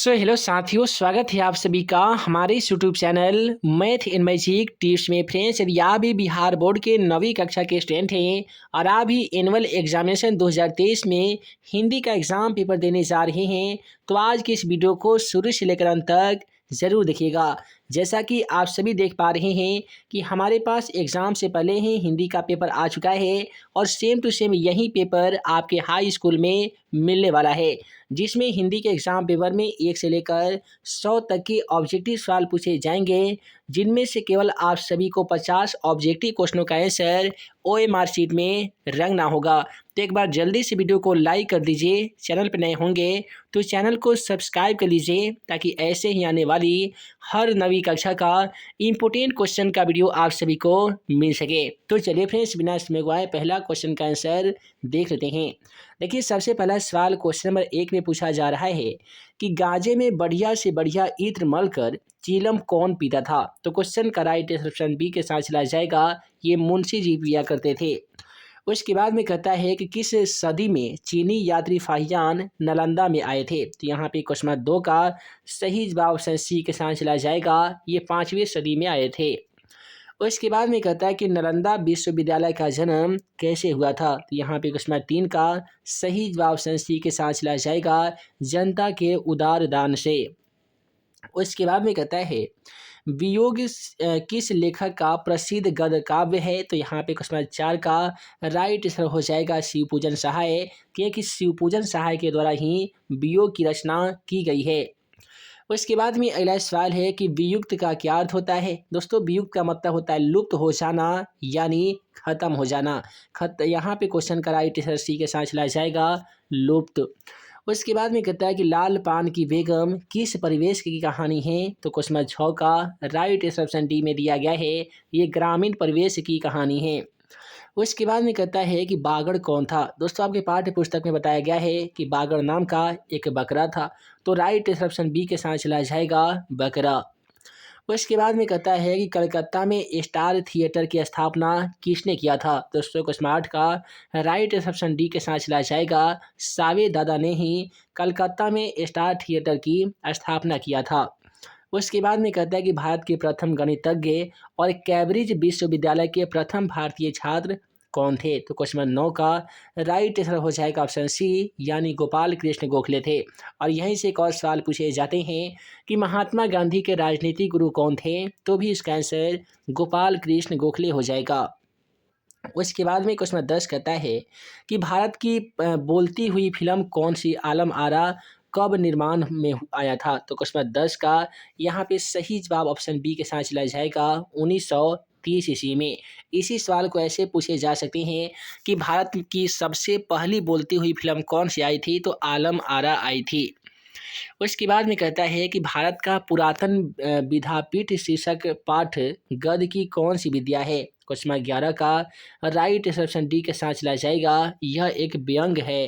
Hello साथियों, स्वागत है आप सभी का हमारे इस YouTube channel math in magic tips में। फ्रेंड्स, यदि आप भी बिहार बोर्ड के 9वीं कक्षा के स्टूडेंट हैं और आप भी एनुअल एग्जामिनेशन 2023 में हिंदी का एग्ज़ाम पेपर देने जा रहे हैं, तो आज की इस वीडियो को शुरू से लेकर अंत तक ज़रूर देखिएगा। जैसा कि आप सभी देख पा रहे हैं कि हमारे पास एग्ज़ाम से पहले ही हिंदी का पेपर आ चुका है और सेम टू सेम यही पेपर आपके हाई स्कूल में मिलने वाला है, जिसमें हिंदी के एग्ज़ाम पेपर में 1 से लेकर 100 तक के ऑब्जेक्टिव सवाल पूछे जाएंगे, जिनमें से केवल आप सभी को 50 ऑब्जेक्टिव क्वेश्चनों का आंसर ओएमआर शीट में रखना होगा। तो एक बार जल्दी से वीडियो को लाइक कर दीजिए। चैनल पर नए होंगे तो चैनल को सब्सक्राइब कर लीजिए, ताकि ऐसे ही आने वाली हर नवी कक्षा का इम्पोर्टेंट क्वेश्चन का वीडियो आप सभी को मिल सके। तो चलिए फ्रेंड्स, बिना समय गवाए पहला क्वेश्चन का आंसर देख लेते हैं। देखिए, सबसे पहला सवाल क्वेश्चन नंबर 1 में पूछा जा रहा है कि गाजे में बढ़िया से बढ़िया इत्र मलकर चीलम कौन पीता था। तो क्वेश्चन का राइट ऑप्शन बी के साथ चला जाएगा, ये मुंशी जी पिया करते थे। उसके बाद में कहता है कि किस सदी में चीनी यात्री फाहियान नालंदा में आए थे। तो यहाँ पे क्वेश्चन नंबर 2 का सही जवाब ऑप्शन सी के साथ चला जाएगा, ये 5वीं सदी में आए थे। उसके बाद में कहता है कि नालंदा विश्वविद्यालय का जन्म कैसे हुआ था। तो यहाँ पे क्वेश्चन नंबर 3 का सही जवाब ऑप्शन सी के साथ चला जाएगा, जनता के उदार दान से। उसके बाद में कहता है वियोग किस लेखक का प्रसिद्ध गद्य काव्य है। तो यहाँ पे क्वेश्चन नंबर 4 का राइट आंसर हो जाएगा शिवपूजन सहाय, क्योंकि शिवपूजन सहाय के द्वारा ही वियोग की रचना की गई है। उसके बाद में अगला सवाल है कि वियुक्त का क्या अर्थ होता है। दोस्तों, वियुक्त का मतलब होता है लुप्त हो जाना, यानी खत्म हो जाना। यहाँ पे क्वेश्चन का राइट आंसर सी के साथ चला जाएगा, लुप्त। उसके बाद में कहता है कि लाल पान की बेगम किस परिवेश की कहानी है। तो क्वेश्चन नंबर 6 का राइट आंसर ऑप्शन डी में दिया गया है, ये ग्रामीण परिवेश की कहानी है। उसके बाद में कहता है कि बागड़ कौन था। दोस्तों, आपके पाठ्य पुस्तक में बताया गया है कि बागड़ नाम का एक बकरा था। तो राइट आंसर ऑप्शन बी के साथ चला जाएगा, बकरा। उसके बाद में कहता है कि कलकत्ता में स्टार थिएटर की स्थापना किसने किया था। दोस्तों, क्वेश्चन 8 का राइट आंसर ऑप्शन डी के साथ चला जाएगा, सावे दादा ने ही कलकत्ता में स्टार थिएटर की स्थापना किया था। उसके बाद में कहता है कि भारत के प्रथम गणितज्ञ और कैम्ब्रिज विश्वविद्यालय के प्रथम भारतीय छात्र कौन थे। तो क्वेश्चन नंबर 9 का राइट आंसर हो जाएगा ऑप्शन सी, यानी गोपाल कृष्ण गोखले थे। और यहीं से एक और सवाल पूछे जाते हैं कि महात्मा गांधी के राजनीतिक गुरु कौन थे। तो भी इसका आंसर गोपाल कृष्ण गोखले हो जाएगा। उसके बाद में क्वेश्चन नंबर 10 कहता है कि भारत की बोलती हुई फिल्म कौन सी आलम आरा कब निर्माण में आया था। तो क्वेश्चन नंबर 10 का यहाँ पे सही जवाब ऑप्शन बी के साथ चला जाएगा, 1930 ईस्वी में। इसी सवाल को ऐसे पूछे जा सकते हैं कि भारत की सबसे पहली बोलती हुई फिल्म कौन सी आई थी। तो आलम आरा आई थी। उसके बाद में कहता है कि भारत का पुरातन विद्यापीठ शीर्षक पाठ गद्य की कौन सी विद्या है। क्वेश्चन नंबर 11 का राइट ऑप्शन डी के साथ चला जाएगा, यह एक व्यंग है।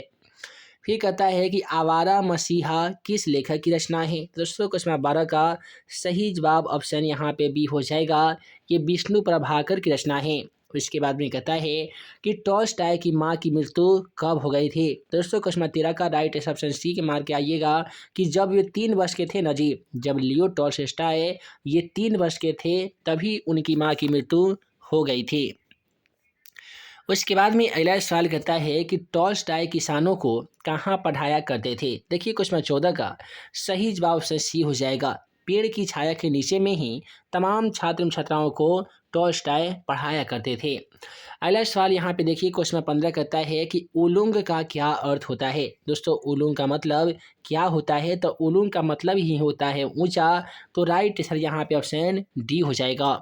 फिर कहता है कि आवारा मसीहा किस लेखक की रचना है। दोस्तों, क्वेश्चन नंबर 12 का सही जवाब ऑप्शन यहाँ पे बी हो जाएगा, ये विष्णु प्रभाकर की रचना है। इसके बाद में कहता है कि टॉल्स्टॉय की माँ की मृत्यु कब हो गई थी। दोस्तों, क्वेश्चन नंबर 13 का राइट ऑप्शन सी के मार के आइएगा कि जब ये 3 वर्ष के थे ना जी, जब लियो टॉल्स्टॉय ये 3 वर्ष के थे तभी उनकी माँ की मृत्यु हो गई थी। उसके बाद में अगला सवाल कहता है कि टॉल्स्टॉय किसानों को कहाँ पढ़ाया करते थे। देखिए, क्वेश्चन नंबर 14 का सही जवाब ऑप्शन सी हो जाएगा, पेड़ की छाया के नीचे में ही तमाम छात्र छात्राओं को टॉल्स्टॉय पढ़ाया करते थे। अगला सवाल यहाँ पे देखिए, क्वेश्चन नंबर 15 कहता है कि उलुंग का क्या अर्थ होता है। दोस्तों, उलुंग का मतलब क्या होता है। तो उलुंग का मतलब ही होता है ऊंचा। तो राइट आंसर यहाँ पे ऑप्शन डी हो जाएगा।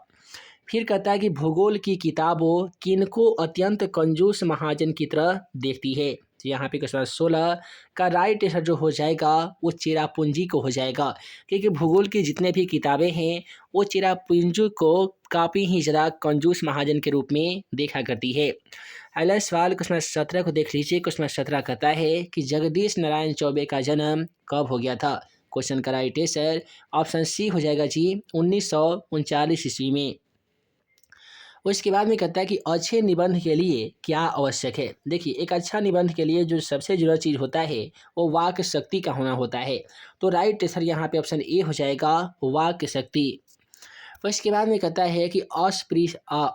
फिर कहता है कि भूगोल की किताबों किनको अत्यंत कंजूस महाजन की तरह देखती है। तो यहाँ पे क्वेश्चन 16 का राइट आंसर जो हो जाएगा वो चेरापूंजी को हो जाएगा, क्योंकि भूगोल की जितने भी किताबें हैं वो चेरापूंजी को काफ़ी ही ज़्यादा कंजूस महाजन के रूप में देखा करती है। अगला सवाल क्वेश्चन 17 को देख लीजिए। क्वेश्चन 17 कहता है कि जगदीश नारायण चौबे का जन्म कब हो गया था। क्वेश्चन का राइट आंसर ऑप्शन सी हो जाएगा जी, 1939 ईस्वी में। उसके बाद में कहता है कि अच्छे निबंध के लिए क्या आवश्यक है। देखिए, एक अच्छा निबंध के लिए जो सबसे ज़रूरत चीज़ होता है वो वाक् शक्ति का होना होता है। तो राइट आंसर यहाँ पे ऑप्शन ए हो जाएगा, वाक् शक्ति। उसके बाद में कहता है कि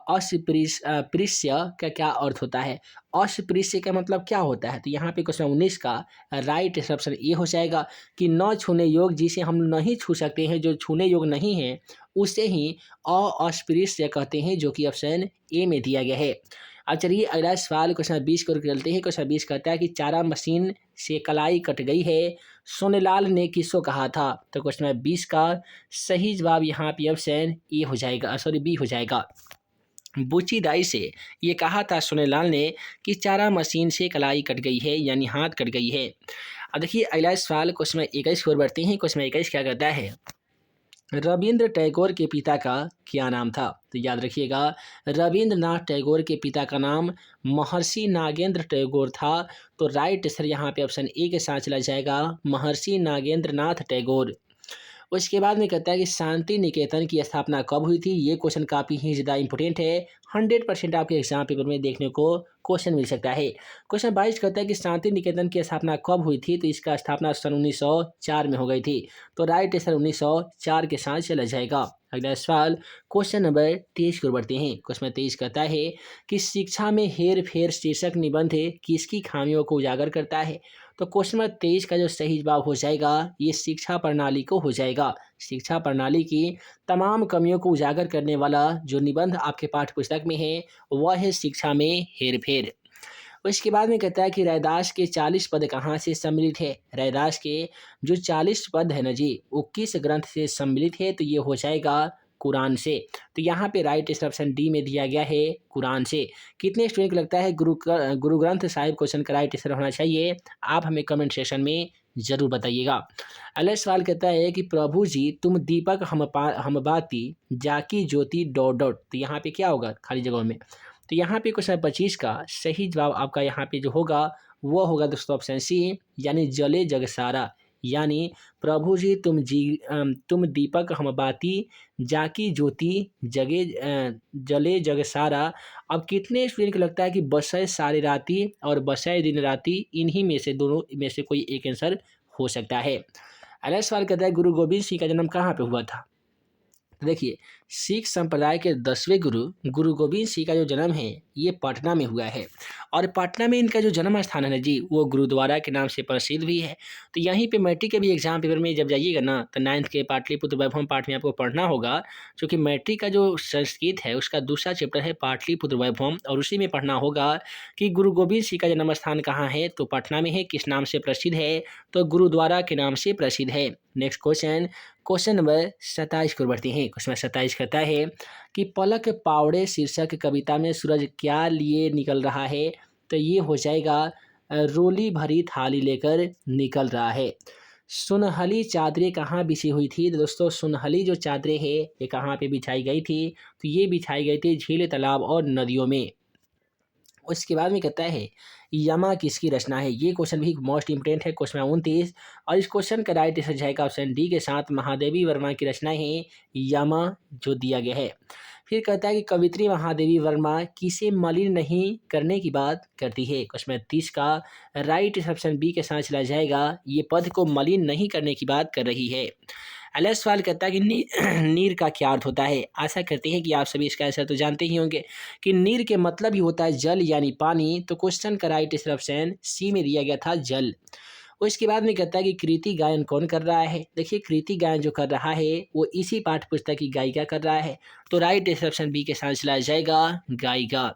अस्पृश्य का क्या अर्थ होता है। अस्पृश्य का मतलब क्या होता है। तो यहाँ पे क्वेश्चन 19 का राइट ऑप्शन ए हो जाएगा कि न छूने योग, जिसे हम नहीं छू सकते हैं, जो छूने योग नहीं है, उसे ही अस्पृश्य कहते हैं, जो कि ऑप्शन ए में दिया गया है। अब चलिए अगला सवाल क्वेश्चन 20 को चलते हैं। क्वेश्चन 20 कहता है कि चारा मशीन से कलाई कट गई है, सोनेलाल ने किसको कहा था। तो क्वेश्चन 20 का सही जवाब यहाँ पे ऑप्शन ए हो जाएगा, सॉरी बी हो जाएगा। बुच्ची दाई से ये कहा था सोनेलाल ने कि चारा मशीन से कलाई कट गई है, यानी हाथ कट गई है। अब देखिए अगला सवाल क्वेश्चन 21 की ओर बढ़ते हैं। क्वेश्चन 21 क्या कहता है, रविंद्र टैगोर के पिता का क्या नाम था। तो याद रखिएगा, रविंद्रनाथ टैगोर के पिता का नाम महर्षि नागेंद्र टैगोर था। तो राइट आंसर यहाँ पे ऑप्शन ए के साथ चला जाएगा, महर्षि नागेंद्रनाथ टैगोर। उसके बाद में कहता है कि शांति निकेतन की स्थापना कब हुई थी। ये क्वेश्चन काफ़ी ही ज़्यादा इंपॉर्टेंट है, 100% आपके एग्जाम पेपर में देखने को क्वेश्चन मिल सकता है। क्वेश्चन 22 कहता है कि शांति निकेतन की स्थापना कब हुई थी। तो इसका स्थापना सन 1904 में हो गई थी। तो राइट आंसर 1904 के साथ चला जाएगा। अगला सवाल क्वेश्चन नंबर 23 की ओर बढ़ते हैं। क्वेश्चन 23 कहता है कि शिक्षा में हेर फेर शीर्षक निबंध किसकी खामियों को उजागर करता है। तो क्वेश्चन नंबर 23 का जो सही जवाब हो जाएगा, ये शिक्षा प्रणाली को हो जाएगा। शिक्षा प्रणाली की तमाम कमियों को उजागर करने वाला जो निबंध आपके पाठ्य पुस्तक में है वह है शिक्षा में हेर फेर। उसके बाद में कहता है कि रैदास के 40 पद कहाँ से सम्मिलित है। रैदास के जो 40 पद है ना जी, वो किस ग्रंथ से सम्मिलित है। तो ये हो जाएगा कुरान से। तो यहाँ पे राइट ऑप्शन डी में दिया गया है, कुरान से। कितने स्टूडेंट को लगता है गुरु ग्रंथ साहिब क्वेश्चन का राइट आंसर होना चाहिए, आप हमें कमेंट सेक्शन में जरूर बताइएगा। अगला सवाल कहता है कि प्रभु जी तुम दीपक हम बाती जाकी ज्योति डॉट डॉट। तो यहाँ पे क्या होगा खाली जगहों में। तो यहाँ पे क्वेश्चन 25 का सही जवाब आपका यहाँ पे जो होगा वो होगा दोस्तों ऑप्शन सी, यानी जले जग सारा। यानी प्रभु जी तुम दीपक हम बाती जाकी ज्योति जले जग सारा। अब कितने स्टूडेंट को लगता है कि बसे सारे राती और बसे दिन राती, इन्हीं में से दोनों में से कोई एक आंसर हो सकता है। अगला सवाल कहता है गुरु गोविंद सिंह का जन्म कहाँ पे हुआ था। देखिए, सिख संप्रदाय के 10वें गुरु गुरु गोविंद सिंह का जो जन्म है ये पटना में हुआ है। और पटना में इनका जो जन्म स्थान है ना जी, वो गुरुद्वारा के नाम से प्रसिद्ध भी है। तो यहीं पे मैट्रिक के भी एग्जाम पेपर में जब जाइएगा ना, तो 9th के पाटलिपुत्र वैभवम पाठ में आपको पढ़ना होगा। क्योंकि मैट्रिक का जो संस्कृत है उसका दूसरा चैप्टर है पाटलिपुत्र वैभवम, और उसी में पढ़ना होगा कि गुरु गोविंद सिंह का जन्म स्थान कहाँ है। तो पटना में है। किस नाम से प्रसिद्ध है। तो गुरुद्वारा के नाम से प्रसिद्ध है। नेक्स्ट क्वेश्चन नंबर 27 को बढ़ते हैं। क्वेश्चन 27 कहता है कि पलक पावड़े शीर्षक कविता में सूरज क्या लिए निकल रहा है। तो ये हो जाएगा रोली भरी थाली लेकर निकल रहा है। सुनहली चादरें कहाँ बिछी हुई थी। तो दोस्तों सुनहली जो चादरें हैं ये कहाँ पे बिछाई गई थी। तो ये बिछाई गई थी झील, तालाब और नदियों में। उसके बाद में कहता है यमा किसकी रचना है। ये क्वेश्चन भी मोस्ट इंपोर्टेंट है, क्वेश्चन 29। और इस क्वेश्चन का राइट आंसर जाएगा ऑप्शन डी के साथ, महादेवी वर्मा की रचना है यमा, जो दिया गया है। फिर कहता है कि कवित्री महादेवी वर्मा किसे मलिन नहीं करने की बात करती है। क्वेश्चन 30 का राइट ऑप्शन बी के साथ चला जाएगा, ये पद को मलिन नहीं करने की बात कर रही है। अगला सवाल कहता है कि नीर का क्या अर्थ होता है। आशा करते हैं कि आप सभी इसका आंसर तो जानते ही होंगे कि नीर के मतलब ही होता है जल यानी पानी। तो क्वेश्चन का राइट ऑप्शन सी में दिया गया था, जल। उसके बाद में कहता है कि कृति गायन कौन कर रहा है। देखिए, कृति गायन जो कर रहा है वो इसी पाठ्य पुस्तक की गायिका कर रहा है। तो राइट ऑप्शन बी के साथ चला जाएगा, गायिका।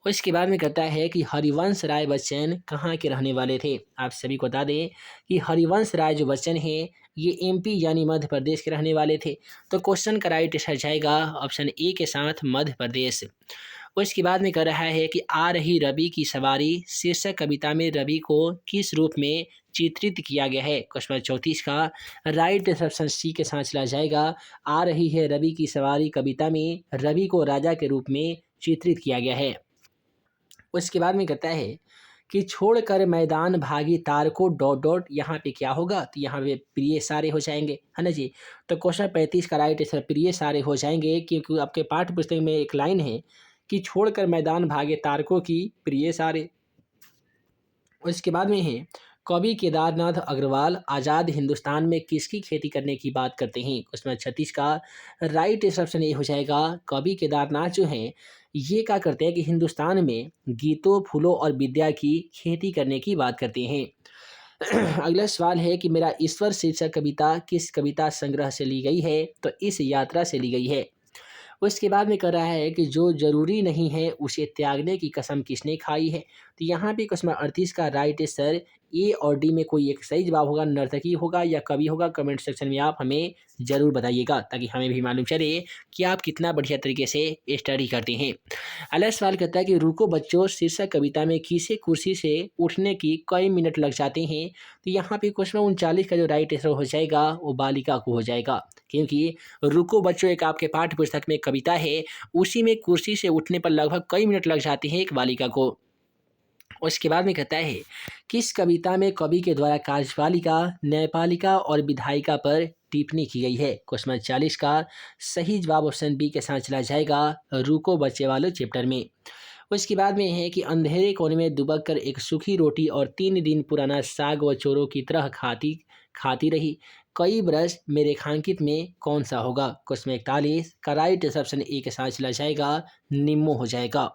उसके बाद में कहता है कि हरिवंश राय बच्चन कहाँ के रहने वाले थे। आप सभी को बता दें कि हरिवंश राय जो बच्चन हैं ये एमपी यानी मध्य प्रदेश के रहने वाले थे। तो क्वेश्चन का राइट आंसर जाएगा ऑप्शन ए के साथ, मध्य प्रदेश। उसके बाद में कह रहा है कि आ रही रवि की सवारी शीर्षक कविता में रवि को किस रूप में चित्रित किया गया है। क्वेश्चन 34 का राइट ऑप्शन सी के साथ चला जाएगा, आ रही है रवि की सवारी कविता में रवि को राजा के रूप में चित्रित किया गया है। उसके बाद में कहता है कि छोड़कर मैदान भागी तार को डॉट डॉट, यहाँ पे क्या होगा, तो यहाँ पे प्रिय सारे हो जाएंगे, है ना जी। तो क्वेश्चन 35 का राइट आंसर प्रिय सारे हो जाएंगे, क्योंकि आपके पाठ्य पुस्तक में एक लाइन है कि छोड़कर मैदान भागे तारकों की प्रिय सारे। उसके बाद में है, कवि केदारनाथ अग्रवाल आज़ाद हिंदुस्तान में किसकी खेती करने की बात करते हैं। उसमें 36 का राइट ऑप्शन ये हो जाएगा, कवि केदारनाथ जो हैं ये क्या करते हैं कि हिंदुस्तान में गीतों, फूलों और विद्या की खेती करने की बात करते हैं। अगला सवाल है कि मेरा ईश्वर शीर्षक कविता किस कविता संग्रह से ली गई है, तो इस यात्रा से ली गई है। उसके बाद में कह रहा है कि जो जरूरी नहीं है उसे त्यागने की कसम किसने खाई है। तो यहाँ पे क्वेश्चन 38 का राइट आंसर ए और डी में कोई एक सही जवाब होगा, नर्तकी होगा या कवि होगा। कमेंट सेक्शन में आप हमें ज़रूर बताइएगा, ताकि हमें भी मालूम चले कि आप कितना बढ़िया तरीके से स्टडी करते हैं। अगला सवाल कहता है कि रुको बच्चों शीर्षक कविता में किसे कुर्सी से उठने की कई मिनट लग जाते हैं। तो यहाँ पे क्वेश्चन 39 का जो राइट आंसर हो जाएगा वो बालिका को हो जाएगा, क्योंकि रुको बच्चों एक आपके पाठ्य पुस्तक में कविता है, उसी में कुर्सी से उठने पर लगभग कई मिनट लग जाते हैं एक बालिका को। उसके बाद में कहता है, किस कविता में कवि के द्वारा कार्यपालिका, न्यायपालिका और विधायिका पर टिप्पणी की गई है। क्वेश्चन 40 का सही जवाब ऑप्शन बी के साथ चला जाएगा, रुको बच्चे वाले चैप्टर में। उसके बाद में है कि अंधेरे कोने में दुबक कर एक सूखी रोटी और 3 दिन पुराना साग व चोरों की तरह खाती खाती रही, कई बरस में रेखांकित में कौन सा होगा। क्वेश्चन 41 का राइट ऑप्शन ए के साथ चला जाएगा, निम्मो हो जाएगा।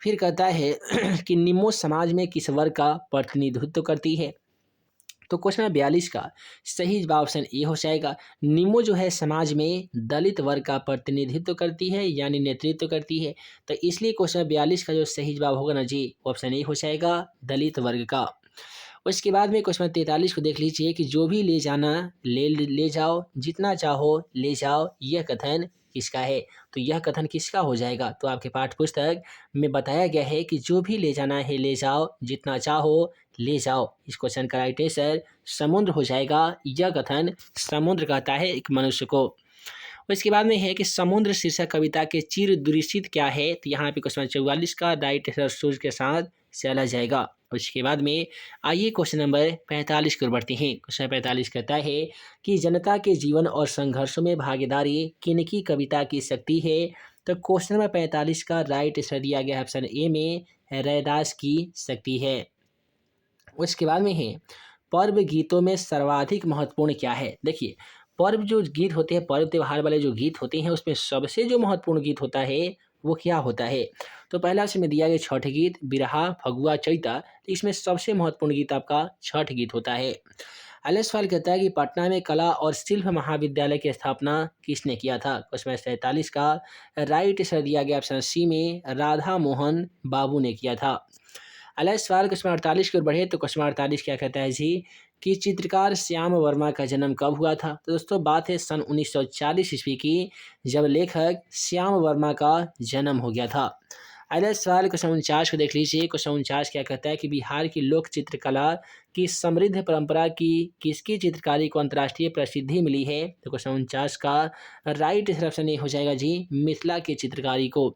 फिर कहता है कि निम्मो समाज में किस वर्ग का प्रतिनिधित्व करती है। तो क्वेश्चन 42 का सही जवाब ऑप्शन ए हो जाएगा, निम्मो जो है समाज में दलित वर्ग का प्रतिनिधित्व करती है, यानी नेतृत्व करती है। तो इसलिए क्वेश्चन 42 का जो सही जवाब होगा ना जी, ऑप्शन ए हो जाएगा, दलित वर्ग का। उसके बाद में क्वेश्चन 43 को देख लीजिए कि जो भी ले जाना ले जाओ, जितना चाहो ले जाओ, यह कथन किसका है। तो यह कथन किसका हो जाएगा, तो आपके पाठ्य पुस्तक में बताया गया है कि जो भी ले जाना है ले जाओ, जितना चाहो ले जाओ। इस क्वेश्चन का राइट आंसर समुद्र हो जाएगा। यह कथन समुद्र कहता है एक मनुष्य को। उसके बाद में है कि समुद्र शीर्षक कविता के चिर दुरिस्थित क्या है। तो यहाँ पे क्वेश्चन 44 का राइट आंसर सूर्य के साथ चला जाएगा। उसके बाद में आइए क्वेश्चन नंबर 45 की ओर बढ़ते हैं। क्वेश्चन 45 कहता है कि जनता के जीवन और संघर्षों में भागीदारी किनकी कविता की शक्ति है। तो क्वेश्चन नंबर 45 का राइट आंसर दिया गया ऑप्शन ए में, रैदास की शक्ति है। उसके बाद में है पर्व गीतों में सर्वाधिक महत्वपूर्ण क्या है। देखिए पर्व जो गीत होते हैं, पर्व त्यौहार वाले जो गीत होते हैं, उसमें सबसे जो महत्वपूर्ण गीत होता है वो क्या होता है। तो पहला ऑप्शन में दिया गया छठ गीत, बिरहा, फगुआ, चैता। तो इसमें सबसे महत्वपूर्ण गीत आपका छठ गीत होता है। अगला सवाल कहता है कि पटना में कला और शिल्प महाविद्यालय की स्थापना किसने किया था। क्वेश्चन 47 का राइट आंसर दिया गया ऑप्शन सी में, राधा मोहन बाबू ने किया था। अगला सवाल क्वेश्चन 48 की ओर बढ़े तो क्वेश्चन 48 क्या कहता है जी कि चित्रकार श्याम वर्मा का जन्म कब हुआ था। तो दोस्तों बात है सन 1940 ईस्वी की, जब लेखक श्याम वर्मा का जन्म हो गया था। अगला सवाल क्वेश्चन 49 को देख लीजिए। क्वेश्चन 49 क्या कहता है कि बिहार की लोक चित्रकला की समृद्ध परंपरा की किसकी चित्रकारी को अंतर्राष्ट्रीय प्रसिद्धि मिली है। तो क्वेश्चन 49 का राइट ऑप्शन ए हो जाएगा जी, मिथिला की चित्रकारी को।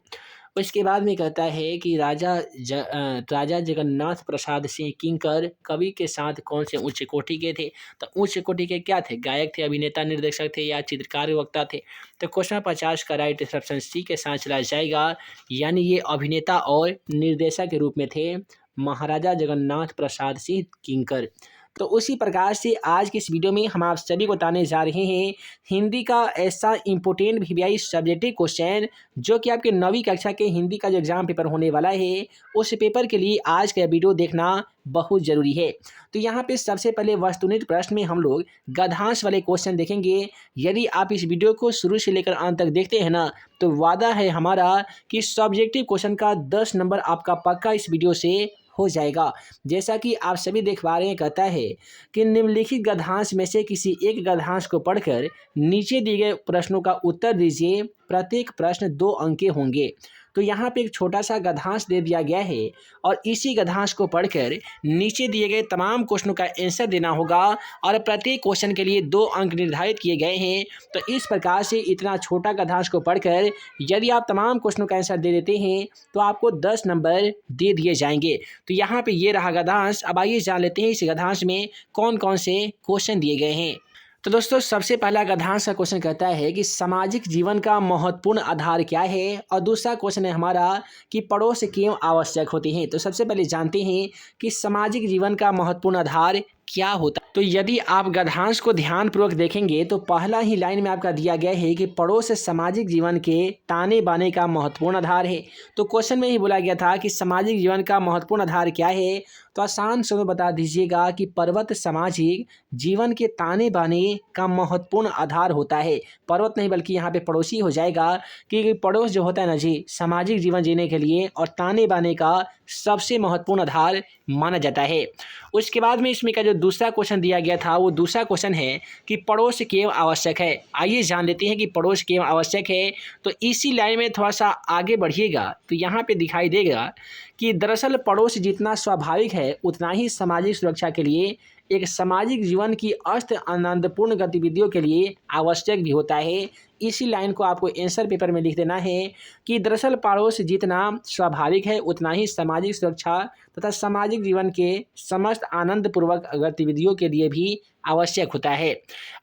उसके बाद में कहता है कि राजा जगन्नाथ प्रसाद सिंह किंकर कवि के साथ कौन से उच्च कोटि के थे। तो उच्च कोटि के क्या थे, गायक थे, अभिनेता, निर्देशक थे या चित्रकार वक्ता थे। तो क्वेश्चन 50 का राइट ऑप्शन सी के साथ चला जाएगा, यानी ये अभिनेता और निर्देशक के रूप में थे महाराजा जगन्नाथ प्रसाद सिंह किंकर। तो उसी प्रकार से आज की इस वीडियो में हम आप सभी को बताने जा रहे हैं हिंदी का ऐसा इम्पोर्टेंट VVI सब्जेक्टिव क्वेश्चन जो कि आपके 9वीं कक्षा के हिंदी का जो एग्जाम पेपर होने वाला है, उस पेपर के लिए आज का वीडियो देखना बहुत ज़रूरी है। तो यहाँ पे सबसे पहले वस्तुनिष्ठ प्रश्न में हम लोग गद्यांश वाले क्वेश्चन देखेंगे। यदि आप इस वीडियो को शुरू से लेकर अंत तक देखते हैं ना, तो वादा है हमारा कि सब्जेक्टिव क्वेश्चन का 10 नंबर आपका पक्का इस वीडियो से हो जाएगा। जैसा कि आप सभी देख पा रहे हैं, कहता है कि निम्नलिखित गद्यांश में से किसी एक गद्यांश को पढ़कर नीचे दिए गए प्रश्नों का उत्तर दीजिए। प्रत्येक प्रश्न 2 अंक के होंगे। तो यहाँ पे एक छोटा सा गद्यांश दे दिया गया है और इसी गद्यांश को पढ़कर नीचे दिए गए तमाम क्वेश्चनों का आंसर देना होगा और प्रत्येक क्वेश्चन के लिए 2 अंक निर्धारित किए गए हैं। तो इस प्रकार से इतना छोटा गद्यांश को पढ़कर यदि आप तमाम क्वेश्चनों का आंसर दे देते हैं तो आपको 10 नंबर दे दिए जाएंगे। तो यहाँ पे ये रहा गद्यांश। अब आइए जान लेते हैं इस गद्यांश में कौन कौन से क्वेश्चन दिए गए हैं। तो दोस्तों सबसे पहला गद्यांश का क्वेश्चन कहता है कि सामाजिक जीवन का महत्वपूर्ण आधार क्या है, और दूसरा क्वेश्चन है हमारा कि पड़ोस क्यों आवश्यक होते हैं। तो सबसे पहले जानते हैं कि सामाजिक जीवन का महत्वपूर्ण आधार क्या होता है। तो यदि आप गद्यांश को ध्यानपूर्वक देखेंगे तो पहला ही लाइन में आपका दिया गया है कि पड़ोस सामाजिक जीवन के ताने बाने का महत्वपूर्ण आधार है। तो क्वेश्चन में ही बोला गया था कि सामाजिक जीवन का महत्वपूर्ण आधार क्या है, तो आसान शब्द में बता दीजिएगा कि पर्वत सामाजिक जीवन के ताने बाने का महत्वपूर्ण आधार होता है। पर्वत नहीं बल्कि यहाँ पे पड़ोसी हो जाएगा, कि पड़ोस जो होता है ना जी सामाजिक जीवन जीने के लिए और ताने बाने का सबसे महत्वपूर्ण आधार माना जाता है। उसके बाद में इसमें का जो दूसरा क्वेश्चन दिया गया था वो दूसरा क्वेश्चन है कि पड़ोस क्यों आवश्यक है। आइए जान लेते हैं कि पड़ोस क्यों आवश्यक है। तो इसी लाइन में थोड़ा सा आगे बढ़िएगा तो यहाँ पे दिखाई देगा कि दरअसल पड़ोस जितना स्वाभाविक है उतना ही सामाजिक सुरक्षा के लिए एक सामाजिक जीवन की अस्त आनंदपूर्ण गतिविधियों के लिए आवश्यक भी होता है। इसी लाइन को आपको आंसर पेपर में लिख देना है कि दरअसल पड़ोस जितना स्वाभाविक है उतना ही सामाजिक सुरक्षा तथा सामाजिक जीवन के समस्त आनंदपूर्वक गतिविधियों के लिए भी आवश्यक होता है।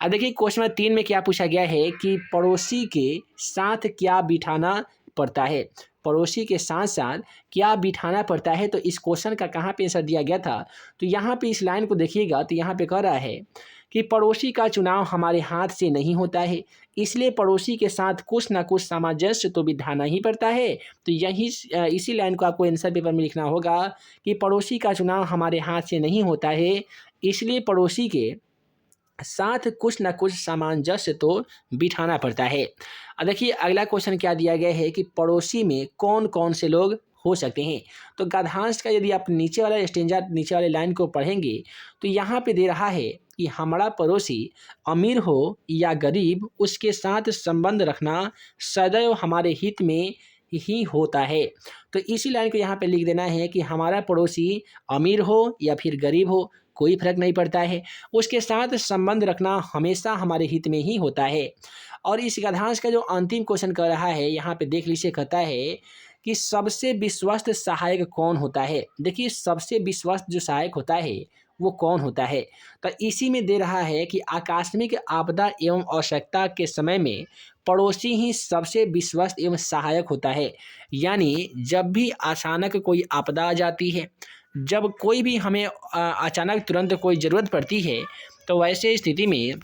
अब देखिए क्वेश्चन 3 में क्या पूछा गया है कि पड़ोसी के साथ क्या बिठाना पड़ता है। पड़ोसी के साथ साथ क्या बिठाना पड़ता है, तो इस क्वेश्चन का कहाँ पे आंसर दिया गया था। तो यहाँ पे इस लाइन को देखिएगा तो यहाँ पे कह रहा है कि पड़ोसी का चुनाव हमारे हाथ से नहीं होता है, इसलिए पड़ोसी के साथ कुछ ना कुछ सामंजस्य तो बिठाना ही पड़ता है। तो यही इसी लाइन को आपको आंसर पेपर में लिखना होगा कि पड़ोसी का चुनाव हमारे हाथ से नहीं होता है, इसलिए पड़ोसी के साथ कुछ ना कुछ सामंजस्य तो बिठाना पड़ता है। अब देखिए अगला क्वेश्चन क्या दिया गया है कि पड़ोसी में कौन कौन से लोग हो सकते हैं। तो गद्यांश का यदि आप नीचे वाला स्टेंजा नीचे वाले लाइन को पढ़ेंगे तो यहाँ पे दे रहा है कि हमारा पड़ोसी अमीर हो या गरीब उसके साथ संबंध रखना सदैव हमारे हित में ही होता है। तो इसी लाइन को यहाँ पे लिख देना है कि हमारा पड़ोसी अमीर हो या फिर गरीब हो कोई फर्क नहीं पड़ता है, उसके साथ संबंध रखना हमेशा हमारे हित में ही होता है। और इस गद्यांश का जो अंतिम क्वेश्चन कर रहा है यहाँ पे देख लीजिए, कहता है कि सबसे विश्वस्त सहायक कौन होता है। देखिए सबसे विश्वस्त जो सहायक होता है वो कौन होता है। तो इसी में दे रहा है कि आकस्मिक आपदा एवं आवश्यकता के समय में पड़ोसी ही सबसे विश्वस्त एवं सहायक होता है। यानी जब भी अचानक कोई आपदा आ जाती है, जब कोई भी हमें अचानक तुरंत कोई ज़रूरत पड़ती है, तो वैसे स्थिति में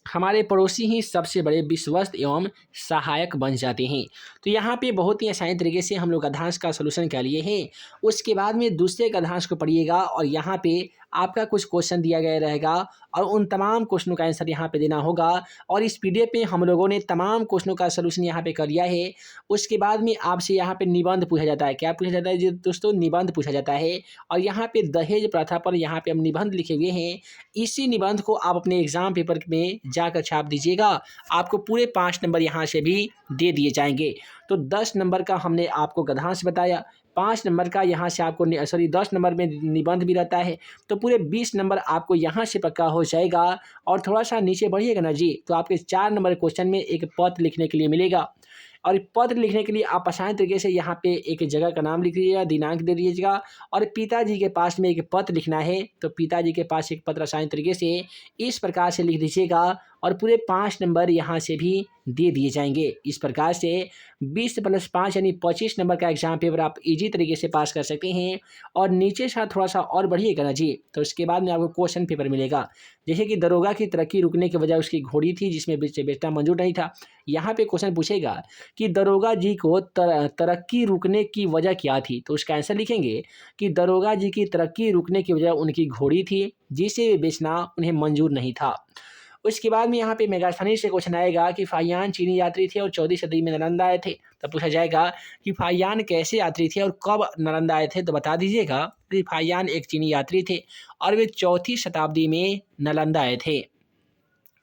हमारे पड़ोसी ही सबसे बड़े विश्वस्त एवं सहायक बन जाते हैं। तो यहाँ पे बहुत ही आसानी तरीके से हम लोग गद्यांश का सलूशन कर लिए हैं। उसके बाद में दूसरे गद्यांश को पढ़िएगा और यहाँ पे आपका कुछ क्वेश्चन दिया गया रहेगा और उन तमाम क्वेश्चनों का आंसर यहाँ पे देना होगा। और इस पीडीएफ में हम लोगों ने तमाम क्वेश्चनों का सलूशन यहाँ पे कर लिया है। उसके बाद में आपसे यहाँ पे निबंध पूछा जाता है। क्या पूछा जाता है जी दोस्तों? निबंध पूछा जाता है। और यहाँ पे दहेज प्रथा पर यहाँ पे हम निबंध लिखे हुए हैं। इसी निबंध को आप अपने एग्जाम पेपर में जाकर छाप दीजिएगा, आपको पूरे 5 नंबर यहाँ से भी दे दिए जाएंगे। तो 10 नंबर का हमने आपको गद्यांश बताया, 5 नंबर का यहाँ से आपको 10 नंबर में निबंध भी रहता है, तो पूरे 20 नंबर आपको यहाँ से पक्का हो जाएगा। और थोड़ा सा नीचे बढ़िएगा ना जी तो आपके 4 नंबर क्वेश्चन में एक पत्र लिखने के लिए मिलेगा। और पत्र लिखने के लिए आप आसान तरीके से यहाँ पे एक जगह का नाम लिख लीजिएगा, दिनांक दे दीजिएगा और पिताजी के पास में एक पत्र लिखना है। तो पिताजी के पास एक पत्र आसान तरीके से इस प्रकार से लिख दीजिएगा और पूरे 5 नंबर यहाँ से भी दे दिए जाएंगे। इस प्रकार से 20 + 5 यानी 25 नंबर का एग्जाम पेपर आप इजी तरीके से पास कर सकते हैं। और नीचे से थोड़ा सा और बढ़िएगा ना जी तो उसके बाद में आपको क्वेश्चन पेपर मिलेगा। जैसे कि दरोगा की तरक्की रुकने की वजह उसकी घोड़ी थी जिसमें बेचना मंजूर नहीं था। यहाँ पे क्वेश्चन पूछेगा कि दरोगा जी को तरक्की रुकने की वजह क्या थी। तो उसका आंसर लिखेंगे कि दरोगा जी की तरक्की रुकने की वजह उनकी घोड़ी थी जिसे बेचना उन्हें मंजूर नहीं था। उसके बाद में यहाँ पे मेगास्थनी से क्वेश्चन आएगा कि फाहियान चीनी यात्री थे और 14वीं सदी में नालंदा आए थे। तो पूछा जाएगा कि फाहियान कैसे यात्री थे और कब नालंदा आए थे। तो बता दीजिएगा कि फाहियान एक चीनी यात्री थे और वे 4वीं शताब्दी में नालंदा आए थे।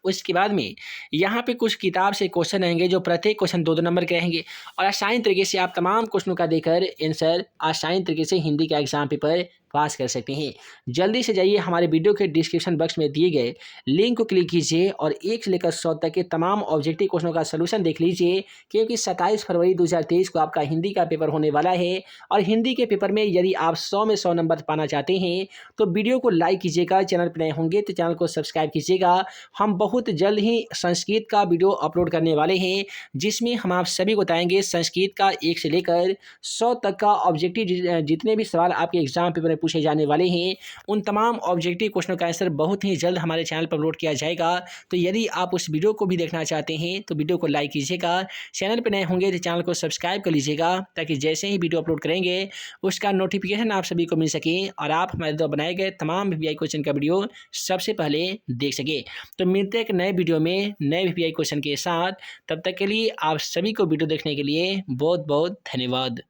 उसके बाद में यहाँ पे कुछ किताब से क्वेश्चन रहेंगे जो प्रत्येक क्वेश्चन 2-2 नंबर के रहेंगे और आसानी तरीके से आप तमाम क्वेश्चनों का देकर आंसर आसानी तरीके से हिंदी का एग्जाम पेपर पास कर सकते हैं। जल्दी से जाइए हमारे वीडियो के डिस्क्रिप्शन बॉक्स में दिए गए लिंक को क्लिक कीजिए और 1 से लेकर 100 तक के तमाम ऑब्जेक्टिव क्वेश्चनों का सॉल्यूशन देख लीजिए, क्योंकि 27 फरवरी 2023 को आपका हिंदी का पेपर होने वाला है और हिंदी के पेपर में यदि आप 100 में 100 नंबर पाना चाहते हैं तो वीडियो को लाइक कीजिएगा, चैनल पर नए होंगे तो चैनल को सब्सक्राइब कीजिएगा। हम बहुत जल्द ही संस्कृत का वीडियो अपलोड करने वाले हैं जिसमें हम आप सभी को बताएंगे संस्कृत का 1 से लेकर 100 तक का ऑब्जेक्टिव जितने भी सवाल आपके एग्जाम पेपर में पूछे जाने वाले हैं उन तमाम ऑब्जेक्टिव क्वेश्चनों का आंसर बहुत ही जल्द हमारे चैनल पर अपलोड किया जाएगा। तो यदि आप उस वीडियो को भी देखना चाहते हैं तो वीडियो को लाइक कीजिएगा, चैनल पर नए होंगे तो चैनल को सब्सक्राइब कर लीजिएगा ताकि जैसे ही वीडियो अपलोड करेंगे उसका नोटिफिकेशन आप सभी को मिल सके और आप हमारे द्वारा बनाए गए तमाम वीवीआई क्वेश्चन का वीडियो सबसे पहले देख सके। तो मिलते हैं एक नए वीडियो में नए वीवीआई क्वेश्चन के साथ। तब तक के लिए आप सभी को वीडियो देखने के लिए बहुत बहुत धन्यवाद।